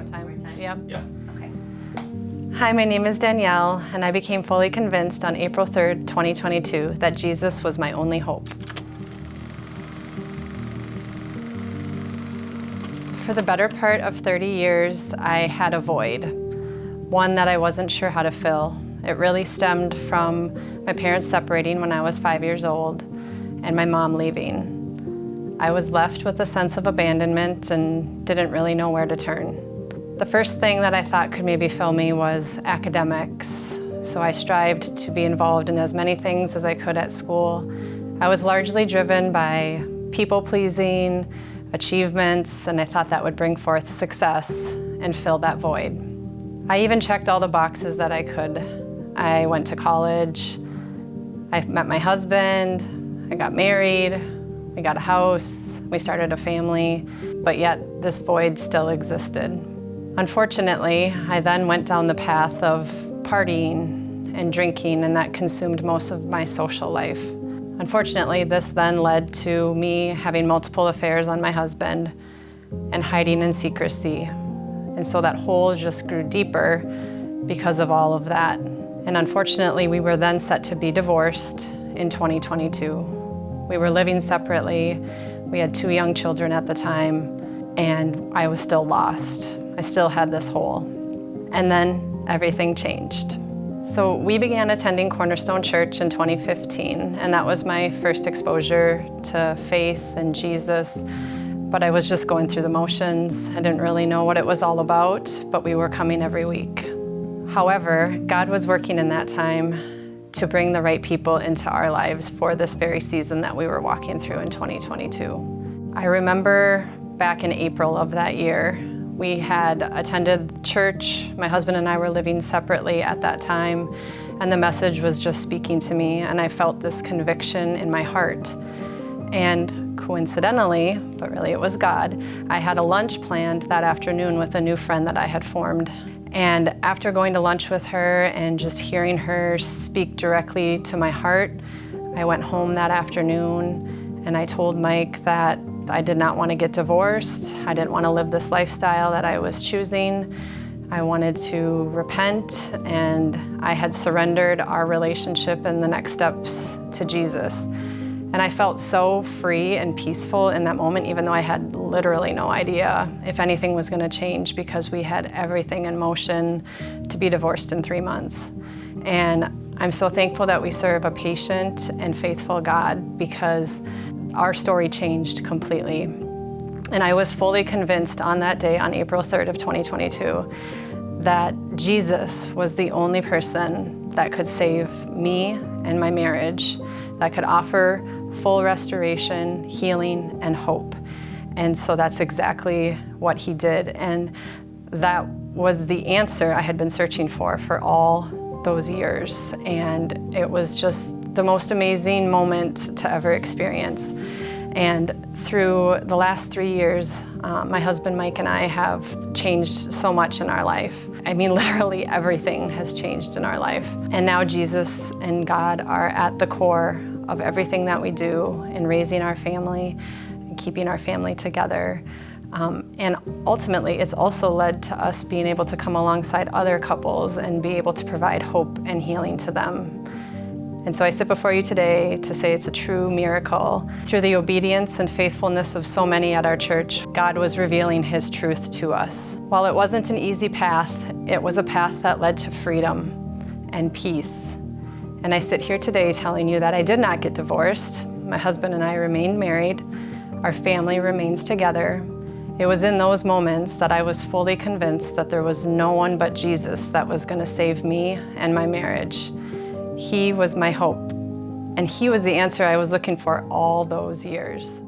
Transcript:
more time. Yep. Yeah. Okay. Hi, my name is Danielle, and I became fully convinced on April 3rd, 2022, that Jesus was my only hope. For the better part of 30 years, I had a void, one that I wasn't sure how to fill. It really stemmed from my parents separating when I was 5 years old and my mom leaving. I was left with a sense of abandonment and didn't really know where to turn. The first thing that I thought could maybe fill me was academics, so I strived to be involved in as many things as I could at school. I was largely driven by people-pleasing, achievements, and I thought that would bring forth success and fill that void. I even checked all the boxes that I could. I went to college, I met my husband, I got married, we got a house, we started a family, but yet this void still existed. Unfortunately, I then went down the path of partying and drinking, and that consumed most of my social life. Unfortunately, this then led to me having multiple affairs on my husband and hiding in secrecy. And so that hole just grew deeper because of all of that. And unfortunately, we were then set to be divorced in 2022. We were living separately. We had 2 young children at the time, and I was still lost. I still had this hole. And then everything changed. So we began attending Cornerstone Church in 2015, and that was my first exposure to faith and Jesus. But I was just going through the motions. I didn't really know what it was all about, but we were coming every week. However, God was working in that time to bring the right people into our lives for this very season that we were walking through in 2022. I remember back in April of that year, we had attended church. My husband and I were living separately at that time, and the message was just speaking to me, and I felt this conviction in my heart. And coincidentally, but really it was God, I had a lunch planned that afternoon with a new friend that I had formed. And after going to lunch with her and just hearing her speak directly to my heart, I went home that afternoon and I told Mike that I did not want to get divorced. I didn't want to live this lifestyle that I was choosing. I wanted to repent, and I had surrendered our relationship and the next steps to Jesus. And I felt so free and peaceful in that moment, even though I had literally no idea if anything was going to change, because we had everything in motion to be divorced in 3 months. And I'm so thankful that we serve a patient and faithful God, because our story changed completely. And I was fully convinced on that day, on April 3rd of 2022, that Jesus was the only person that could save me and my marriage, that could offer full restoration, healing, and hope. And so that's exactly what he did. And that was the answer I had been searching for all those years. And it was just the most amazing moment to ever experience. And through the last 3 years, my husband Mike and I have changed so much in our life. I mean, literally everything has changed in our life. And now Jesus and God are at the core of everything that we do in raising our family and keeping our family together. And ultimately, it's also led to us being able to come alongside other couples and be able to provide hope and healing to them. And so I sit before you today to say it's a true miracle. Through the obedience and faithfulness of so many at our church, God was revealing his truth to us. While it wasn't an easy path, it was a path that led to freedom and peace. And I sit here today telling you that I did not get divorced. My husband and I remained married. Our family remains together. It was in those moments that I was fully convinced that there was no one but Jesus that was going to save me and my marriage. He was my hope, and he was the answer I was looking for all those years.